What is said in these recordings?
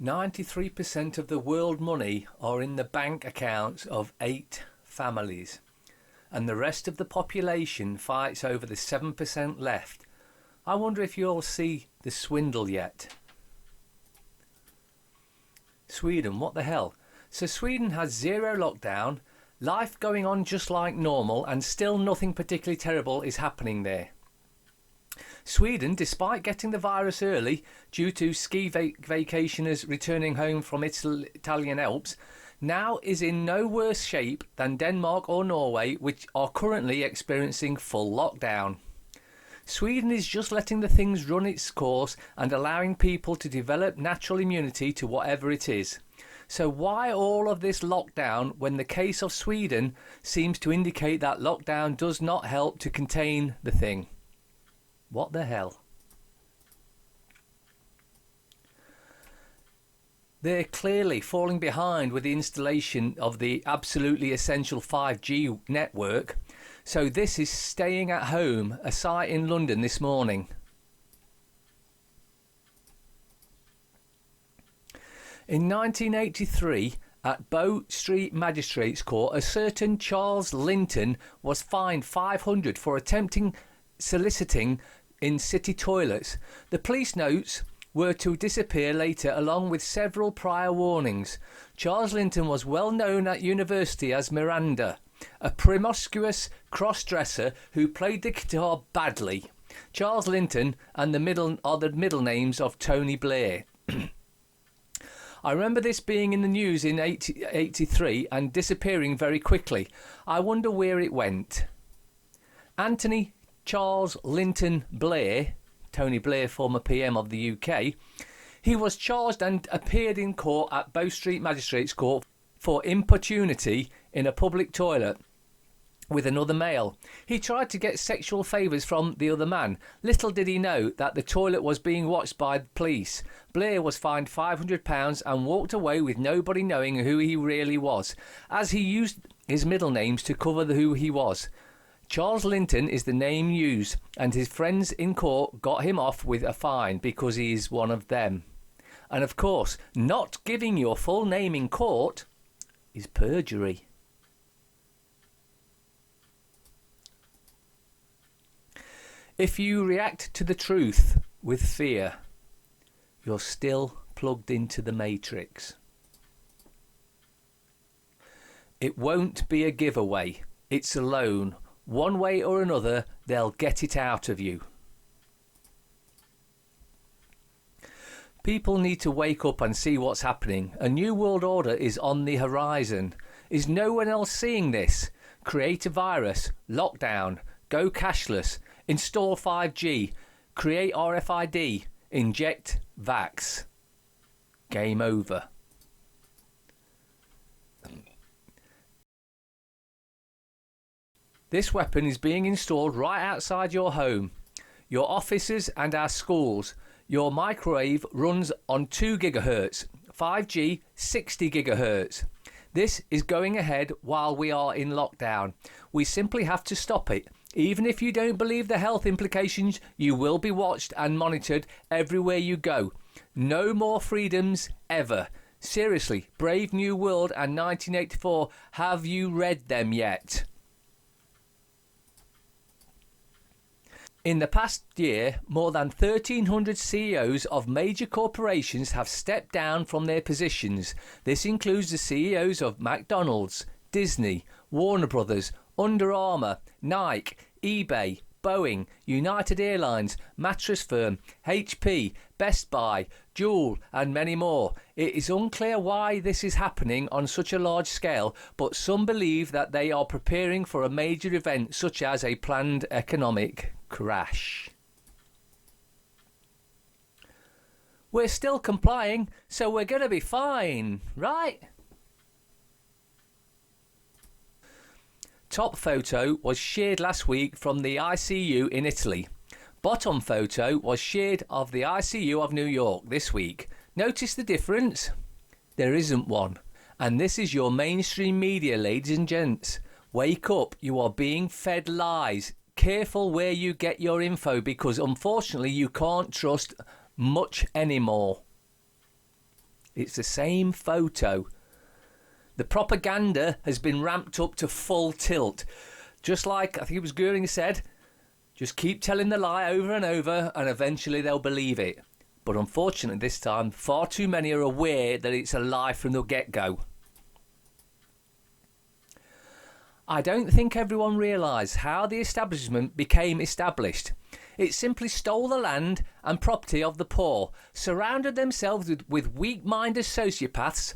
93% of the world money are in the bank accounts of 8 families, and the rest of the population fights over the 7% left. I wonder if you'll see the swindle yet. Sweden, what the hell? So Sweden has 0 lockdown, life going on just like normal, and still nothing particularly terrible is happening there. Sweden, despite getting the virus early due to ski vacationers returning home from Italian Alps, now is in no worse shape than Denmark or Norway, which are currently experiencing full lockdown. Sweden is just letting the things run its course and allowing people to develop natural immunity to whatever it is. So why all of this lockdown when the case of Sweden seems to indicate that lockdown does not help to contain the thing? What the hell? They're clearly falling behind with the installation of the absolutely essential 5G network. So this is staying at home, a site in London this morning. In 1983, at Bow Street Magistrates Court, a certain Charles Linton was fined £500 for attempting soliciting in city toilets. The police notes were to disappear later along with several prior warnings. Charles Linton was well known at university as Miranda, a promiscuous cross-dresser who played the guitar badly. Charles Linton and the middle names of Tony Blair. I remember this being in the news in 1983 and disappearing very quickly. I wonder where it went. Anthony Charles Linton Blair, Tony Blair, former PM of the UK, he was charged and appeared in court at Bow Street Magistrates Court for importunity in a public toilet with another male. He tried to get sexual favours from the other man. Little did he know that the toilet was being watched by the police. Blair was fined £500 and walked away with nobody knowing who he really was, as he used his middle names to cover who he was. Charles Linton is the name used, and his friends in court got him off with a fine because he is one of them. And of course, not giving your full name in court is perjury. If you react to the truth with fear, you're still plugged into the matrix. It won't be a giveaway, it's a loan. One way or another, they'll get it out of you. People need to wake up and see what's happening. A new world order is on the horizon. Is no one else seeing this? Create a virus, lockdown, go cashless, install 5G, create RFID, inject vax. Game over. This weapon is being installed right outside your home, your offices and our schools. Your microwave runs on 2 GHz, 5G 60 GHz. This is going ahead while we are in lockdown. We simply have to stop it. Even if you don't believe the health implications, you will be watched and monitored everywhere you go. No more freedoms ever. Seriously, Brave New World and 1984, have you read them yet? In the past year, more than 1,300 CEOs of major corporations have stepped down from their positions. This includes the CEOs of McDonald's, Disney, Warner Brothers, Under Armour, Nike, eBay, Boeing, United Airlines, Mattress Firm, HP, Best Buy, Juul and many more. It is unclear why this is happening on such a large scale, but some believe that they are preparing for a major event such as a planned economic crash. We're still complying, so we're going to be fine, right? Top photo was shared last week from the ICU in Italy. Bottom photo was shared of the ICU of New York this week. Notice the difference? There isn't one. And this is your mainstream media, ladies and gents. Wake up, you are being fed lies. Careful where you get your info, because unfortunately you can't trust much anymore. It's the same photo. The propaganda has been ramped up to full tilt. Just like, I think it was Goering said, just keep telling the lie over and over and eventually they'll believe it. But unfortunately this time, far too many are aware that it's a lie from the get-go. I don't think everyone realised how the establishment became established. It simply stole the land and property of the poor, surrounded themselves with weak-minded sociopaths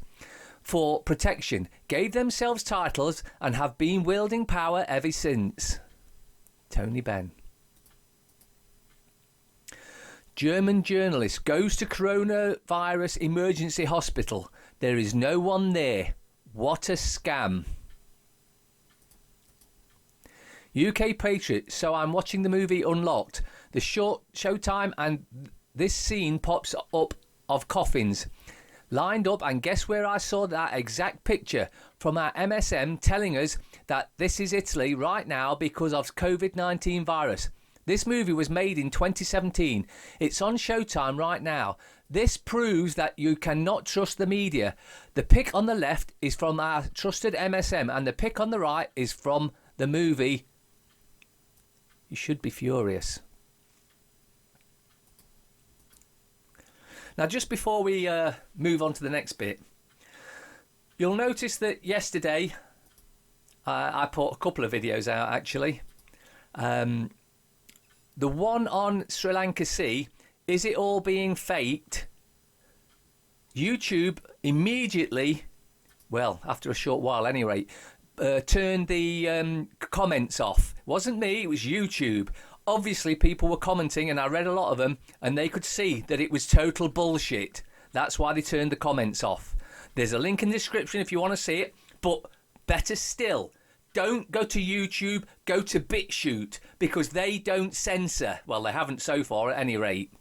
for protection, gave themselves titles and have been wielding power ever since. Tony Benn. German journalist goes to coronavirus emergency hospital. There is no one there. What a scam. UK Patriot, so I'm watching the movie Unlocked. The short showtime and this scene pops up of coffins lined up, and guess where I saw that exact picture? From our MSM telling us that this is Italy right now because of COVID-19 virus. This movie was made in 2017. It's on Showtime right now. This proves that you cannot trust the media. The pic on the left is from our trusted MSM and the pic on the right is from the movie. You should be furious. Now, just before we move on to the next bit, you'll notice that yesterday I put a couple of videos out, actually. The one on Sri Lanka Sea, is it all being faked? YouTube immediately, well, after a short while anyway, turned the comments off. It wasn't me, it was YouTube. Obviously people were commenting and I read a lot of them and they could see that it was total bullshit. That's why they turned the comments off. There's a link in the description if you want to see it, but better still, don't go to YouTube, go to BitChute, because they don't censor. Well, they haven't so far at any rate.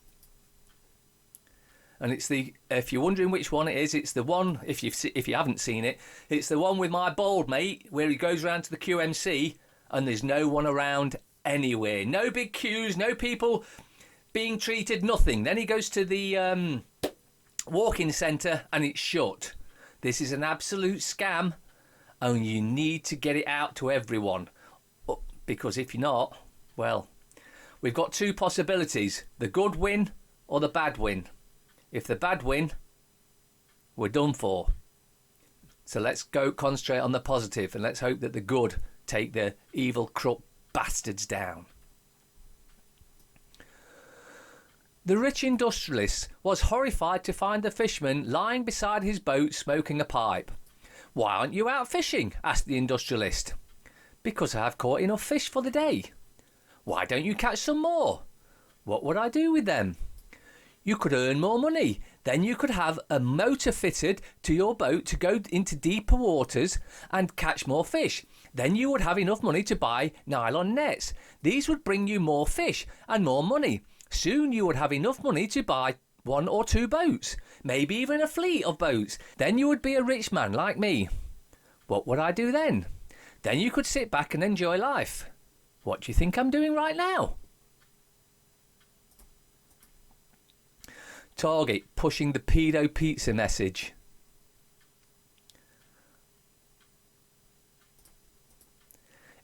And it's the, if you're wondering which one it is, it's the one, if you haven't seen it, it's the one with my bald mate where he goes around to the QMC and there's no one around anywhere. No big queues, no people being treated, nothing. Then he goes to the walk-in centre and it's shut. This is an absolute scam and you need to get it out to everyone. Because if you're not, well, we've got two possibilities. The good win or the bad win. If the bad win, we're done for. So let's go concentrate on the positive and let's hope that the good take the evil, corrupt bastards down. The rich industrialist was horrified to find the fisherman lying beside his boat smoking a pipe. "Why aren't you out fishing?" asked the industrialist. "Because I have caught enough fish for the day." "Why don't you catch some more?" "What would I do with them?" "You could earn more money. Then you could have a motor fitted to your boat to go into deeper waters and catch more fish. Then you would have enough money to buy nylon nets. These would bring you more fish and more money. Soon you would have enough money to buy 1 or 2 boats, maybe even a fleet of boats. Then you would be a rich man like me." "What would I do then?" "Then you could sit back and enjoy life." "What do you think I'm doing right now?" Target pushing the pedo pizza message.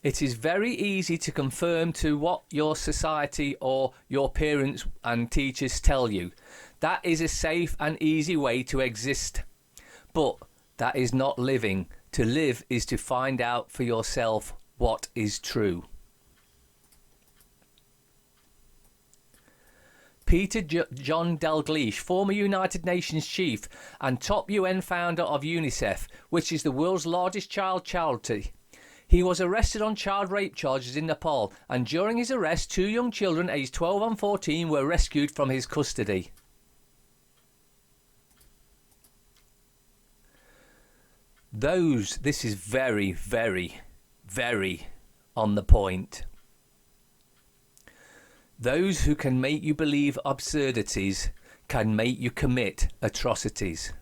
It is very easy to conform to what your society or your parents and teachers tell you. That is a safe and easy way to exist. But that is not living. To live is to find out for yourself what is true. Peter John Dalgleish, former United Nations chief and top UN founder of UNICEF, which is the world's largest child charity. He was arrested on child rape charges in Nepal, and during his arrest 2 young children aged 12 and 14 were rescued from his custody. This is very, very, very on the point. Those who can make you believe absurdities can make you commit atrocities.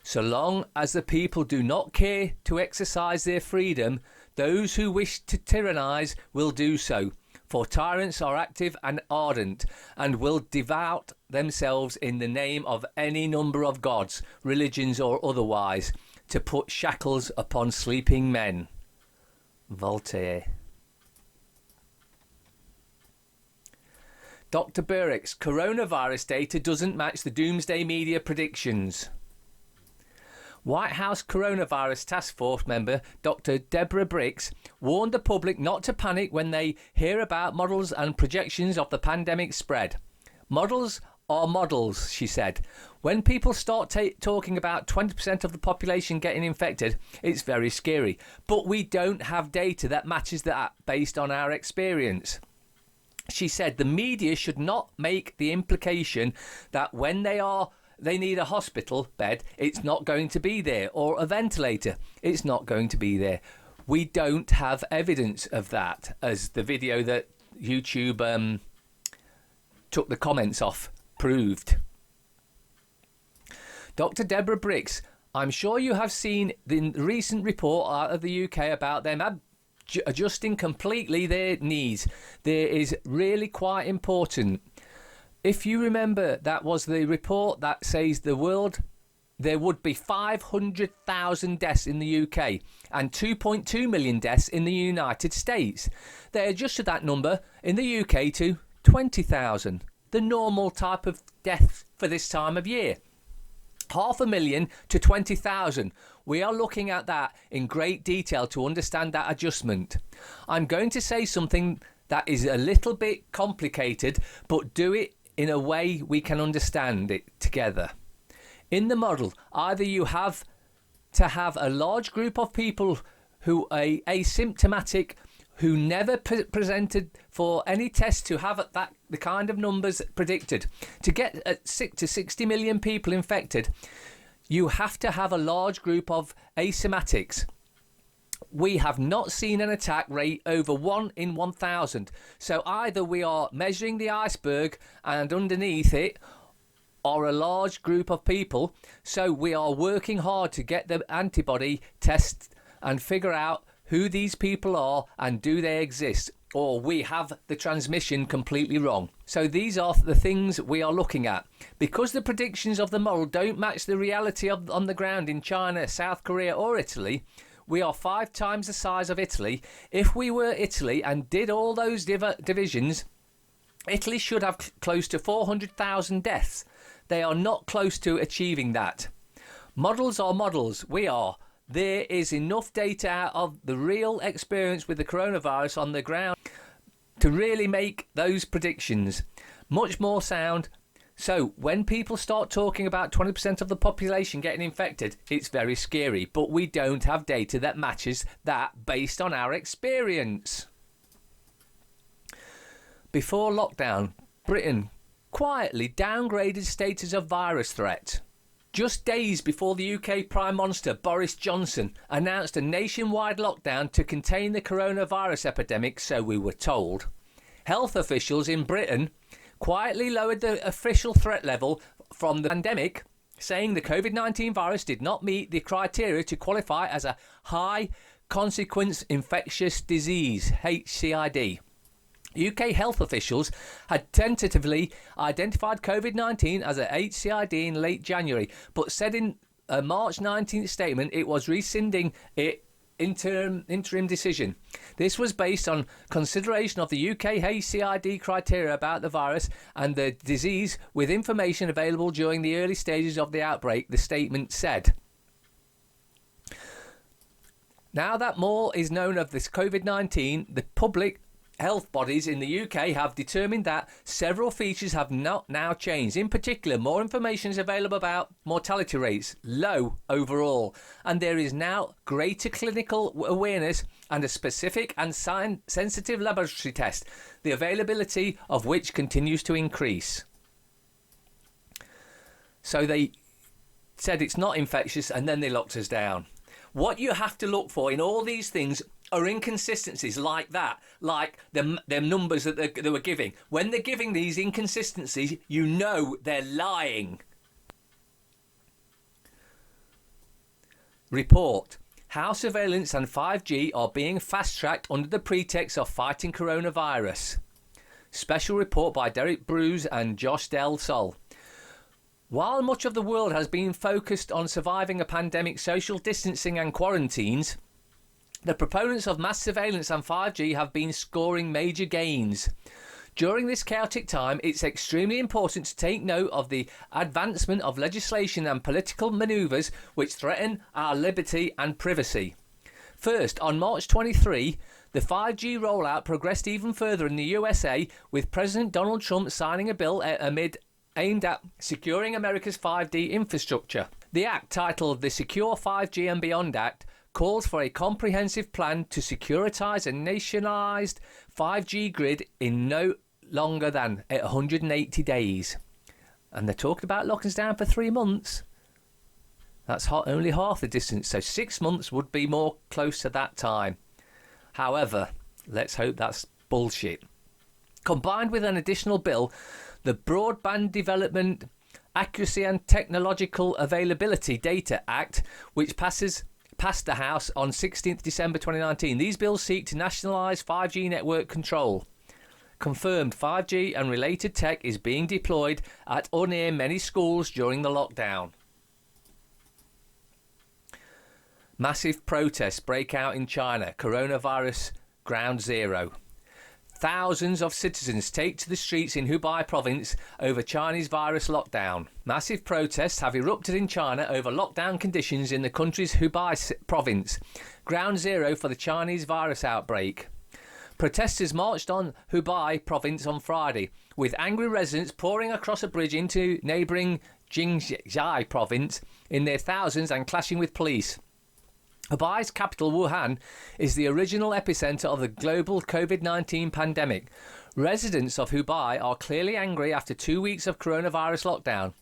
So long as the people do not care to exercise their freedom, those who wish to tyrannise will do so. For tyrants are active and ardent, and will devout themselves in the name of any number of gods, religions or otherwise, to put shackles upon sleeping men. Voltaire. Dr. Birx, coronavirus data doesn't match the Doomsday media predictions. White House Coronavirus Task Force member Dr. Deborah Birx warned the public not to panic when they hear about models and projections of the pandemic spread. Models are models, she said. When people start talking about 20% of the population getting infected, it's very scary. But we don't have data that matches that based on our experience. She said the media should not make the implication that when they need a hospital bed, it's not going to be there, or a ventilator, it's not going to be there. We don't have evidence of that, as the video that YouTube took the comments off proved. Dr. Deborah Birx, I'm sure you have seen the recent report out of the UK about them adjusting completely their needs. There is really quite important. If you remember, that was the report that says there would be 500,000 deaths in the UK and 2.2 million deaths in the United States. They adjusted that number in the UK to 20,000, the normal type of death for this time of year. 500,000 to 20,000. We are looking at that in great detail to understand that adjustment. I'm going to say something that is a little bit complicated, but do it in a way we can understand it together. In the model, either you have to have a large group of people who are asymptomatic, who never presented for any test to have the kind of numbers predicted. To get 6 to 60 million people infected, you have to have a large group of asymptomatics. We have not seen an attack rate over 1 in 1,000. So either we are measuring the iceberg and underneath it are a large group of people. So we are working hard to get the antibody test and figure out who these people are and do they exist. Or we have the transmission completely wrong. So these are the things we are looking at. Because the predictions of the model don't match the reality on the ground in China, South Korea or Italy, we are 5 times the size of Italy. If we were Italy and did all those divisions, Italy should have close to 400,000 deaths. They are not close to achieving that. Models are models. We are. There is enough data out of the real experience with the coronavirus on the ground to really make those predictions much more sound. So when people start talking about 20% of the population getting infected, it's very scary. But we don't have data that matches that based on our experience. Before lockdown, Britain quietly downgraded status of virus threat. Just days before the UK Prime Minister Boris Johnson announced a nationwide lockdown to contain the coronavirus epidemic, so we were told, health officials in Britain quietly lowered the official threat level from the pandemic, saying the COVID-19 virus did not meet the criteria to qualify as a high consequence infectious disease, HCID. UK health officials had tentatively identified COVID-19 as a HCID in late January, but said in a March 19th statement it was rescinding its interim decision. This was based on consideration of the UK HCID criteria about the virus and the disease with information available during the early stages of the outbreak, the statement said. Now that more is known of this COVID-19, the public health bodies in the UK have determined that several features have not now changed. In particular, more information is available about mortality rates, low overall, and there is now greater clinical awareness and a specific and sensitive laboratory test, the availability of which continues to increase. So they said it's not infectious and then they locked us down. What you have to look for in all these things are inconsistencies like that, like them numbers that they were giving. When they're giving these inconsistencies, you know they're lying. Report. how surveillance and 5G are being fast-tracked under the pretext of fighting coronavirus. Special report by Derek Bruce and Josh Del Sol. While much of the world has been focused on surviving a pandemic, social distancing and quarantines, the proponents of mass surveillance and 5G have been scoring major gains. During this chaotic time, it's extremely important to take note of the advancement of legislation and political manoeuvres which threaten our liberty and privacy. First, on March 23, the 5G rollout progressed even further in the USA, with President Donald Trump signing a bill aimed at securing America's 5G infrastructure. The act, titled the Secure 5G and Beyond Act, calls for a comprehensive plan to securitize a nationalized 5G grid in no longer than 180 days. And they're talking about locking us down for 3 months. That's only half the distance, so 6 months would be more close to that time. However, let's hope that's bullshit. Combined with an additional bill, the Broadband Development, Accuracy and Technological Availability Data Act, which passed the House on 16th December 2019. These bills seek to nationalise 5G network control. Confirmed 5G and related tech is being deployed at or near many schools during the lockdown. Massive protests break out in China. Coronavirus ground zero. Thousands of citizens take to the streets in Hubei province over Chinese virus lockdown. Massive protests have erupted in China over lockdown conditions in the country's Hubei province, ground zero for the Chinese virus outbreak. Protesters marched on Hubei province on Friday, with angry residents pouring across a bridge into neighbouring Jingzhai province in their thousands and clashing with police. Hubei's capital, Wuhan, is the original epicentre of the global COVID-19 pandemic. Residents of Hubei are clearly angry after 2 weeks of coronavirus lockdown.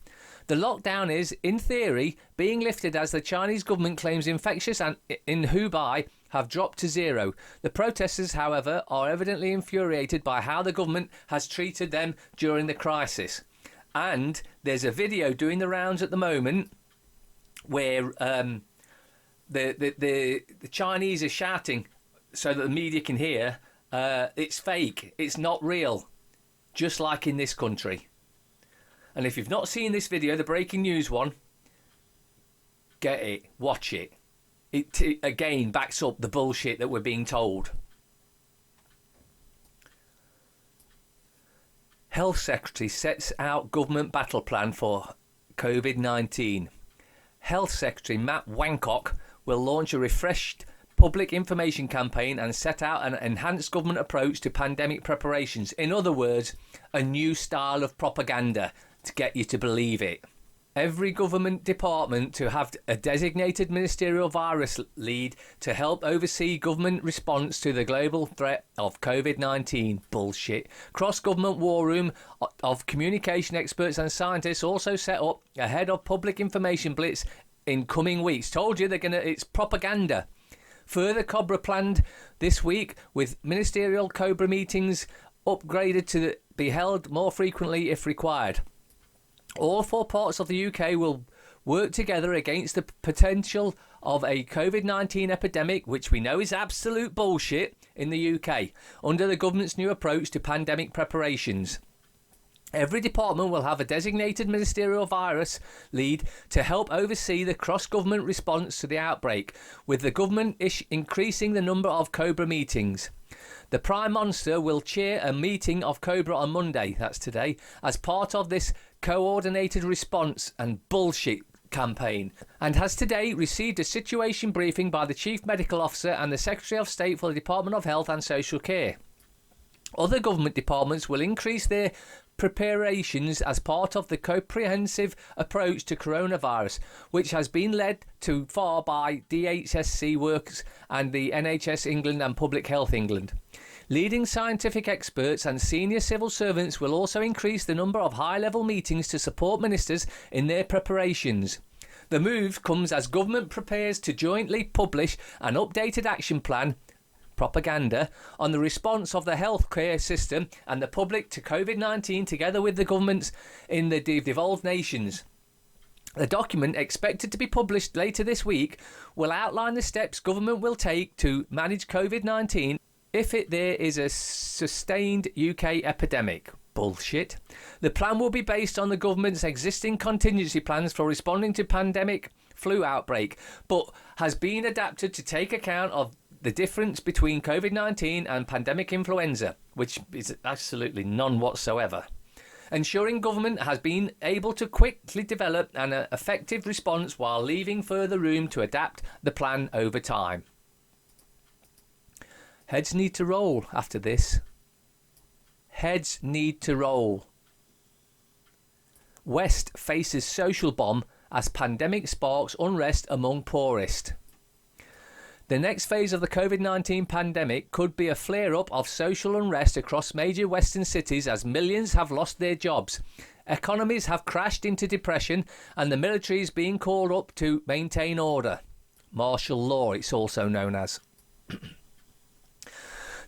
The lockdown is, in theory, being lifted as the Chinese government claims infections in Hubei have dropped to zero. The protesters, however, are evidently infuriated by how the government has treated them during the crisis. And there's a video doing the rounds at the moment where the Chinese are shouting so that the media can hear, it's fake, it's not real, just like in this country. And if you've not seen this video, the breaking news one, get it, watch it. It again backs up the bullshit that we're being told. Health Secretary sets out government battle plan for COVID-19. Health Secretary Matt Hancock will launch a refreshed public information campaign and set out an enhanced government approach to pandemic preparations. In other words, a new style of propaganda to get you to believe it. Every government department to have a designated ministerial virus lead to help oversee government response to the global threat of COVID-19. Bullshit. Cross-government war room of communication experts and scientists also set up ahead of public information blitz in coming weeks. Told you it's propaganda. Further Cobra planned this week, with ministerial Cobra meetings upgraded to be held more frequently if required. All four parts of the UK will work together against the potential of a COVID-19 epidemic, which we know is absolute bullshit in the UK, under the government's new approach to pandemic preparations. Every department will have a designated ministerial virus lead to help oversee the cross-government response to the outbreak, with the government increasing the number of Cobra meetings. The Prime Minister will chair a meeting of Cobra on Monday, that's today, as part of this coordinated response and bullshit campaign, and has today received a situation briefing by the Chief Medical Officer and the Secretary of State for the Department of Health and Social Care. Other government departments will increase their preparations as part of the comprehensive approach to coronavirus, which has been led to far by DHSC works and the NHS England and Public Health England. Leading scientific experts and senior civil servants will also increase the number of high-level meetings to support ministers in their preparations. The move comes as government prepares to jointly publish an updated action plan, propaganda, on the response of the healthcare system and the public to COVID-19, together with the governments in the devolved nations. The document, expected to be published later this week, will outline the steps government will take to manage COVID-19 if there is a sustained UK epidemic. Bullshit. The plan will be based on the government's existing contingency plans for responding to pandemic flu outbreak, but has been adapted to take account of the difference between COVID-19 and pandemic influenza, which is absolutely none whatsoever. Ensuring government has been able to quickly develop an effective response while leaving further room to adapt the plan over time. Heads need to roll after this. Heads need to roll. West faces social bomb as pandemic sparks unrest among poorest. The next phase of the COVID-19 pandemic could be a flare-up of social unrest across major Western cities as millions have lost their jobs. Economies have crashed into depression and the military is being called up to maintain order. Martial law, it's also known as.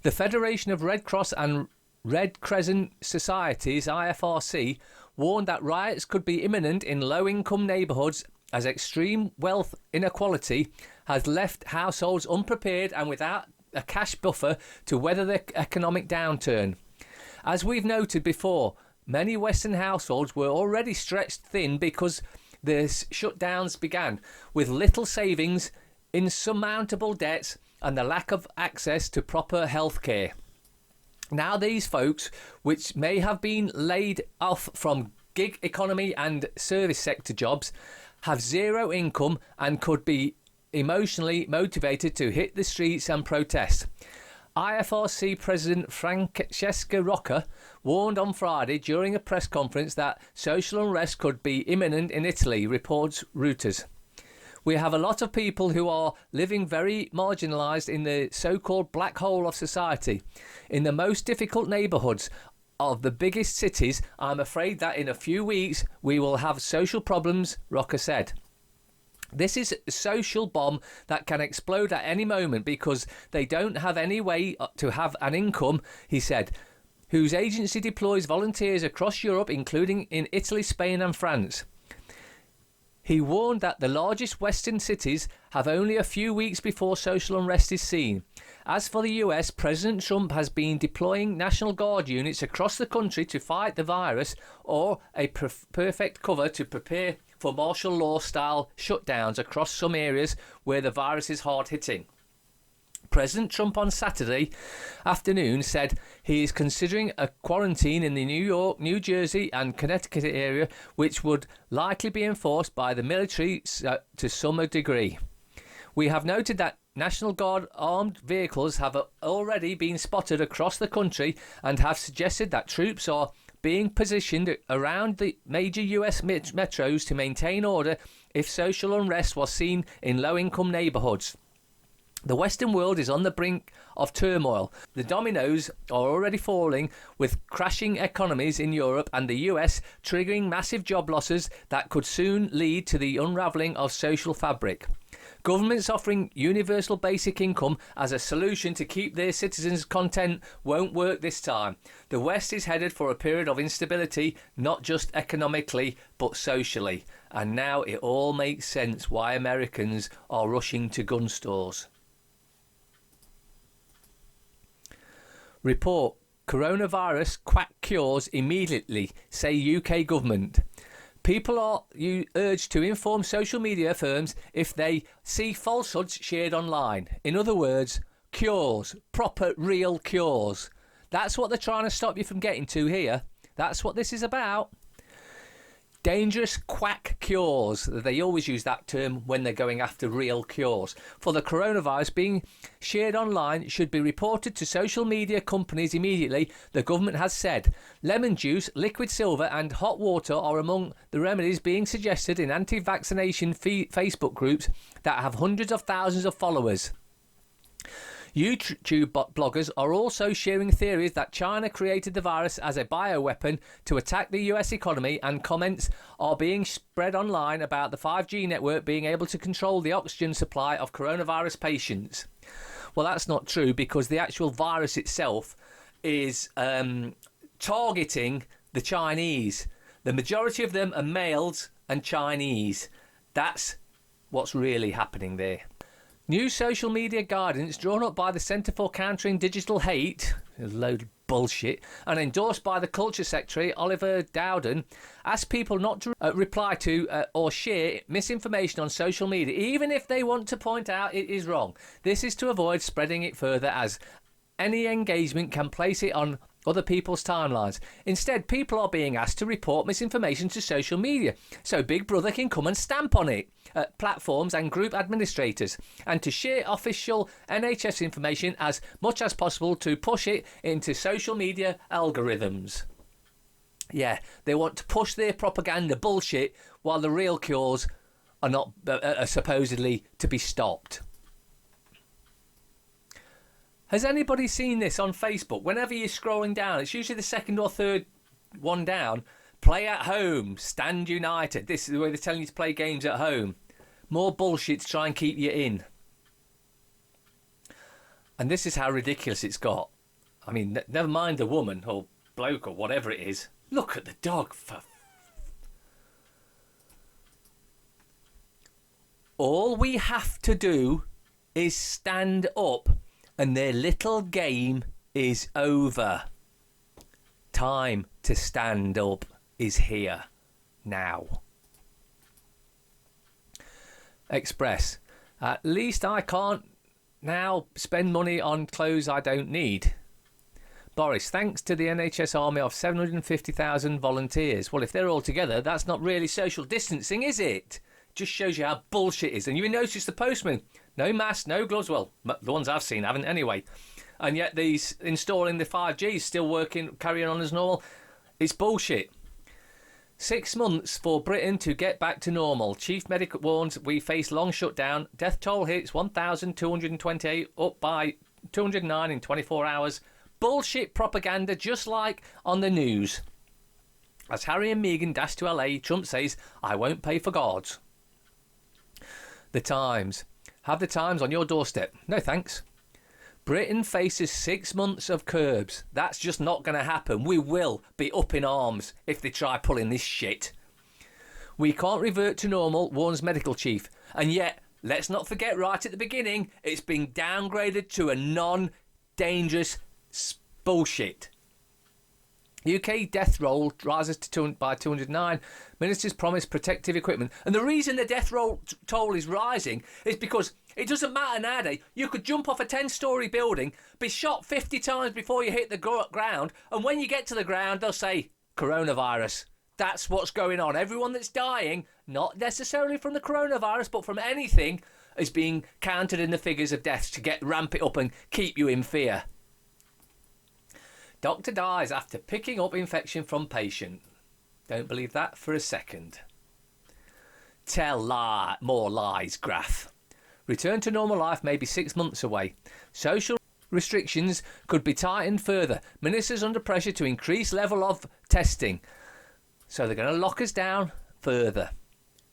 The Federation of Red Cross and Red Crescent Societies, IFRC, warned that riots could be imminent in low-income neighbourhoods as extreme wealth inequality has left households unprepared and without a cash buffer to weather the economic downturn. As we've noted before, many Western households were already stretched thin because the shutdowns began, with little savings, insurmountable debts and the lack of access to proper health care. Now these folks, which may have been laid off from gig economy and service sector jobs, have zero income and could be emotionally motivated to hit the streets and protest. IFRC President Francesca Rocca warned on Friday during a press conference that social unrest could be imminent in Italy, reports Reuters. We have a lot of people who are living very marginalised in the so-called black hole of society. In the most difficult neighbourhoods of the biggest cities, I'm afraid that in a few weeks we will have social problems, Rocca said. This is a social bomb that can explode at any moment because they don't have any way to have an income, he said, whose agency deploys volunteers across Europe, including in Italy, Spain and France. He warned that the largest Western cities have only a few weeks before social unrest is seen. As for the US, President Trump has been deploying National Guard units across the country to fight the virus, or a perfect cover to prepare for martial law style shutdowns across some areas where the virus is hard hitting. President Trump on Saturday afternoon said he is considering a quarantine in the New York, New Jersey and Connecticut area, which would likely be enforced by the military to some degree. We have noted that National Guard armed vehicles have already been spotted across the country and have suggested that troops are being positioned around the major US metros to maintain order if social unrest was seen in low-income neighbourhoods. The Western world is on the brink of turmoil. The dominoes are already falling, with crashing economies in Europe and the US triggering massive job losses that could soon lead to the unravelling of social fabric. Governments offering universal basic income as a solution to keep their citizens content won't work this time. The West is headed for a period of instability, not just economically, but socially. And now it all makes sense why Americans are rushing to gun stores. Report: coronavirus quack cures immediately, say UK government. People are urged to inform social media firms if they see falsehoods shared online. In other words, cures, proper real cures. That's what they're trying to stop you from getting to here. That's what this is about. Dangerous quack cures. They always use that term when they're going after real cures. For the coronavirus, being shared online should be reported to social media companies immediately, the government has said. Lemon juice, liquid silver and hot water are among the remedies being suggested in anti-vaccination Facebook groups that have hundreds of thousands of followers. YouTube bloggers are also sharing theories that China created the virus as a bioweapon to attack the US economy, and comments are being spread online about the 5G network being able to control the oxygen supply of coronavirus patients. Well, that's not true, because the actual virus itself is targeting the Chinese. The majority of them are males and Chinese. That's what's really happening there. New social media guidance drawn up by the Centre for Countering Digital Hate, a load of bullshit, and endorsed by the Culture Secretary Oliver Dowden, asks people not to reply to or share misinformation on social media, even if they want to point out it is wrong. This is to avoid spreading it further, as any engagement can place it on other people's timelines. Instead, people are being asked to report misinformation to social media, so Big Brother can come and stamp on it, platforms and group administrators, and to share official NHS information as much as possible to push it into social media algorithms. Yeah, they want to push their propaganda bullshit while the real cures are not are supposedly to be stopped. Has anybody seen this on Facebook? Whenever you're scrolling down, it's usually the second or third one down. Play at home, stand united. This is the way they're telling you to play games at home. More bullshit to try and keep you in. And this is how ridiculous it's got. I mean, never mind the woman or bloke or whatever it is. Look at the dog. All we have to do is stand up, and their little game is over. Time to stand up is here now. Express. At least I can't now spend money on clothes I don't need. Boris, thanks to the NHS army of 750,000 volunteers. Well, if they're all together, that's not really social distancing, is it? Just shows you how bullshit it is. And you notice the postman. No mask, no gloves. Well, the ones I've seen haven't anyway. And yet these installing the 5G is still working, carrying on as normal. It's bullshit. 6 months for Britain to get back to normal. Chief Medic warns we face long shutdown. Death toll hits 1,228, up by 209 in 24 hours. Bullshit propaganda, just like on the news. As Harry and Meghan dash to LA, Trump says, I won't pay for guards. The Times. Have the Times on your doorstep. No thanks. Britain faces 6 months of curbs. That's just not going to happen. We will be up in arms if they try pulling this shit. We can't revert to normal, warns medical chief. And yet, let's not forget right at the beginning, it's been downgraded to a non-dangerous bullshit. UK death roll rises by 209. Ministers promise protective equipment. And the reason the death toll is rising is because it doesn't matter nowadays. You could jump off a 10-storey building, be shot 50 times before you hit the ground, and when you get to the ground, they'll say, coronavirus. That's what's going on. Everyone that's dying, not necessarily from the coronavirus, but from anything, is being counted in the figures of deaths to ramp it up and keep you in fear. Doctor dies after picking up infection from patient. Don't believe that for a second. More lies, Graf. Return to normal life may be 6 months away. Social restrictions could be tightened further. Ministers under pressure to increase level of testing. So they're going to lock us down further.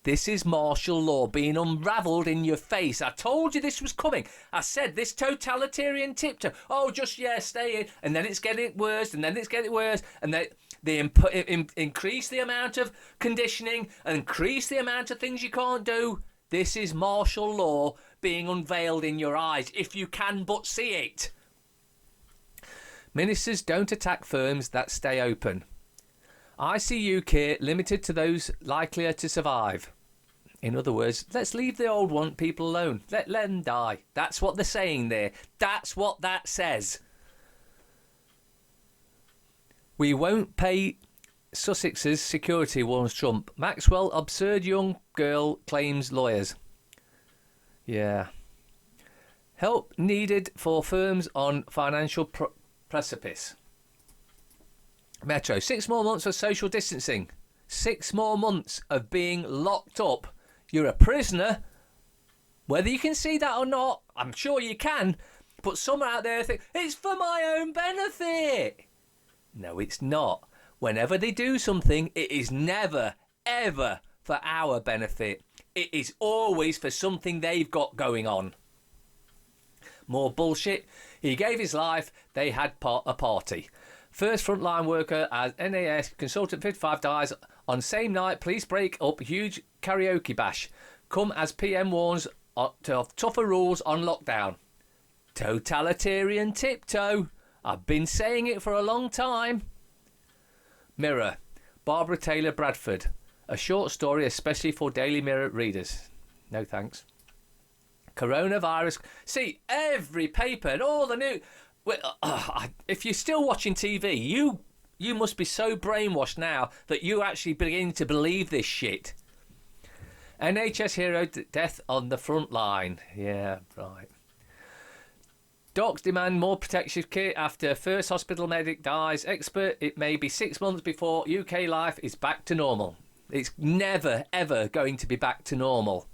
This is martial law being unravelled in your face. I told you this was coming. I said this totalitarian tiptoe. Oh, stay in. And then it's getting worse, and then it's getting worse. And they increase the amount of conditioning and increase the amount of things you can't do. This is martial law being unveiled in your eyes, if you can but see it. Ministers don't attack firms that stay open. ICU care limited to those likelier to survive. In other words, let's leave the old people alone. Let them die. That's what they're saying there. That's what that says. We won't pay Sussex's security, warns Trump. Maxwell, absurd young girl, claims lawyers. Yeah. Help needed for firms on financial precipice. Metro, 6 more months of social distancing. 6 more months of being locked up. You're a prisoner. Whether you can see that or not, I'm sure you can. But some out there think, it's for my own benefit. No, it's not. Whenever they do something, it is never, ever for our benefit. It is always for something they've got going on. More bullshit. He gave his life. They had a party. First frontline worker as NAS consultant 55 dies on same night. Police break up huge karaoke bash. Come as PM warns of tougher rules on lockdown. Totalitarian tiptoe. I've been saying it for a long time. Mirror. Barbara Taylor Bradford. A short story especially for Daily Mirror readers. No thanks. Coronavirus. See, every paper and all the new... if you're still watching TV, you must be so brainwashed now that you actually begin to believe this shit. NHS hero death on the front line. Yeah, right. Docs demand more protective kit after first hospital medic dies. Expert, it may be 6 months before UK life is back to normal. It's never, ever going to be back to normal.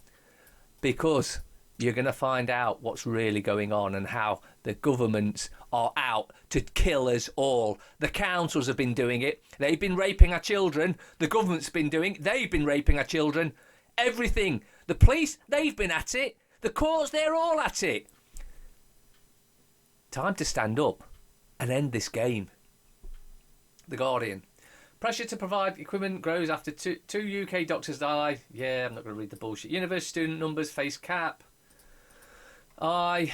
Because you're going to find out what's really going on and how the governments are out to kill us all. The councils have been doing it. They've been raping our children. The government's been doing it. They've been raping our children. Everything. The police, they've been at it. The courts, they're all at it. Time to stand up and end this game. The Guardian. Pressure to provide equipment grows after two UK doctors die. Yeah, I'm not going to read the bullshit. University student numbers face cap. Our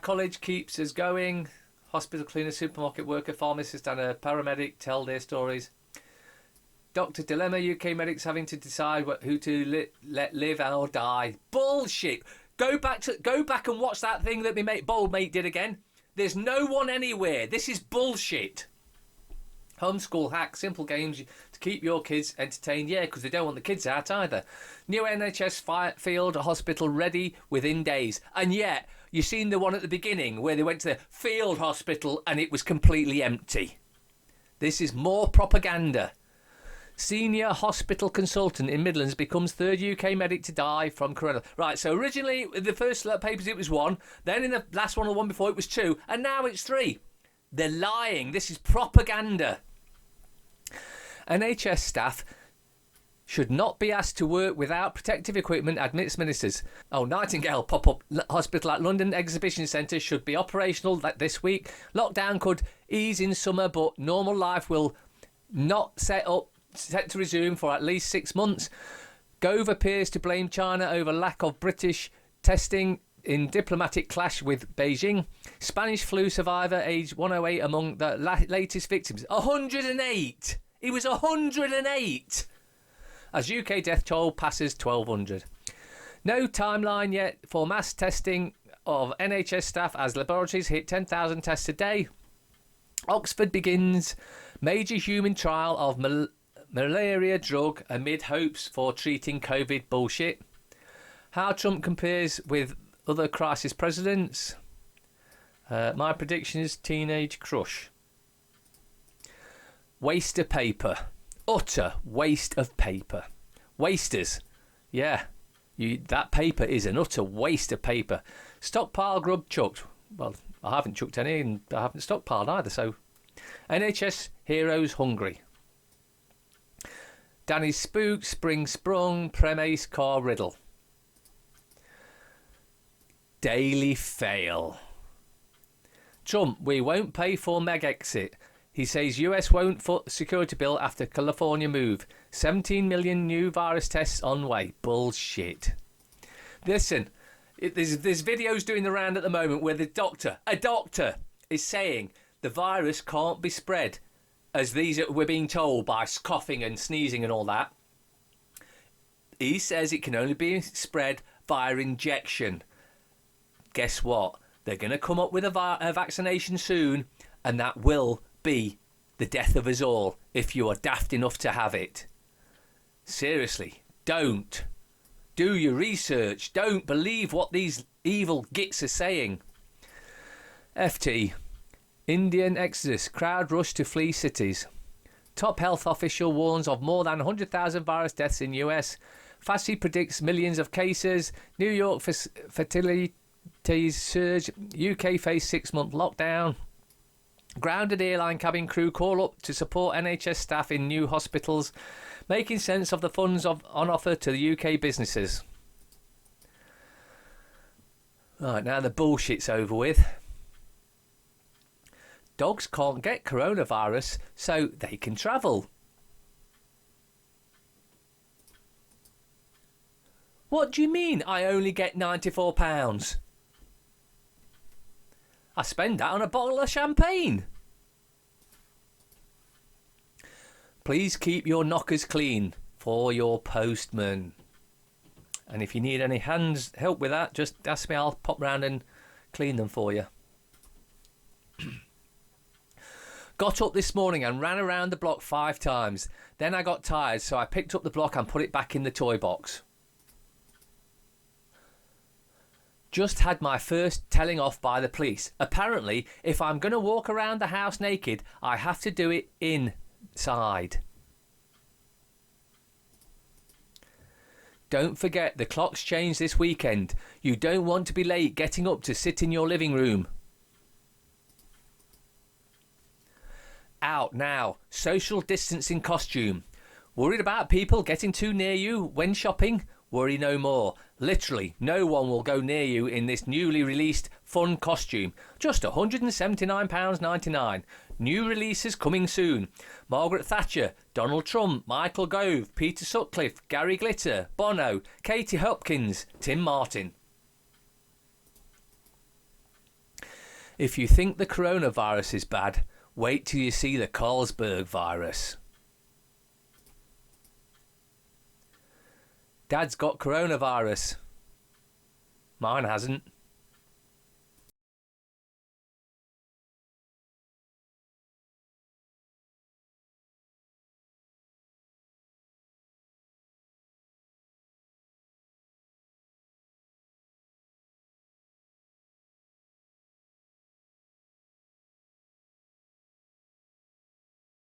college keeps us going. Hospital cleaner, supermarket worker, pharmacist and a paramedic tell their stories. Doctor dilemma, UK medics having to decide who to let live or die. Bullshit. Go back and watch that thing that my bold mate did again. There's no one anywhere. This is bullshit. Homeschool hack, simple games to keep your kids entertained. Yeah, because they don't want the kids out either. New NHS field hospital ready within days. And yet, you've seen the one at the beginning where they went to the field hospital and it was completely empty. This is more propaganda. Senior hospital consultant in Midlands becomes third UK medic to die from corona. Right, so originally, in the first papers it was 1. Then in the last one, the one before, it was 2. And now it's 3. They're lying. This is propaganda. NHS staff should not be asked to work without protective equipment, admits ministers. Oh, Nightingale pop-up hospital at London Exhibition Centre should be operational this week. Lockdown could ease in summer, but normal life will not set to resume for at least 6 months. Gove appears to blame China over lack of British testing in diplomatic clash with Beijing. Spanish flu survivor aged 108 among the latest victims. 108! He was 108! As UK death toll passes 1,200. No timeline yet for mass testing of NHS staff as laboratories hit 10,000 tests a day. Oxford begins major human trial of malaria drug amid hopes for treating COVID bullshit. How Trump compares with other crisis presidents. My prediction is teenage crush. Waste of paper. Utter waste of paper. Wasters. Yeah. That paper is an utter waste of paper. Stockpile grub chucked. Well, I haven't chucked any and I haven't stockpiled either, so. NHS heroes hungry. Danny spook, spring sprung, premise car riddle. Daily fail. Trump, we won't pay for Meg exit. He says US won't foot security bill after California move. 17 million new virus tests on way. Bullshit. Listen, there's videos doing the round at the moment where a doctor is saying the virus can't be spread as we're being told by coughing and sneezing and all that. He says it can only be spread via injection. Guess what? They're going to come up with a vaccination soon, and that will be the death of us all if you are daft enough to have it. Seriously, don't. Do your research. Don't believe what these evil gits are saying. FT. Indian exodus. Crowd rush to flee cities. Top health official warns of more than 100,000 virus deaths in US. Fauci predicts millions of cases. New York fertility surge. UK face 6-month lockdown. Grounded airline cabin crew call up to support NHS staff in new hospitals. Making sense of the funds on offer to the UK businesses. Right, now the bullshit's over with. Dogs can't get coronavirus, so they can travel. What do you mean I only get £94? I spend that on a bottle of champagne. Please keep your knockers clean for your postman. And if you need any help with that, just ask me. I'll pop round and clean them for you. Got up this morning and ran around the block 5 times. Then I got tired, so I picked up the block and put it back in the toy box. Just had my first telling off by the police. Apparently, if I'm going to walk around the house naked, I have to do it inside. Don't forget the clock's changed this weekend. You don't want to be late getting up to sit in your living room. Out now. Social distancing costume. Worried about people getting too near you when shopping? Worry no more. Literally, no one will go near you in this newly released fun costume. Just £179.99. New releases coming soon. Margaret Thatcher, Donald Trump, Michael Gove, Peter Sutcliffe, Gary Glitter, Bono, Katie Hopkins, Tim Martin. If you think the coronavirus is bad, wait till you see the Carlsberg virus. Dad's got coronavirus. Mine hasn't.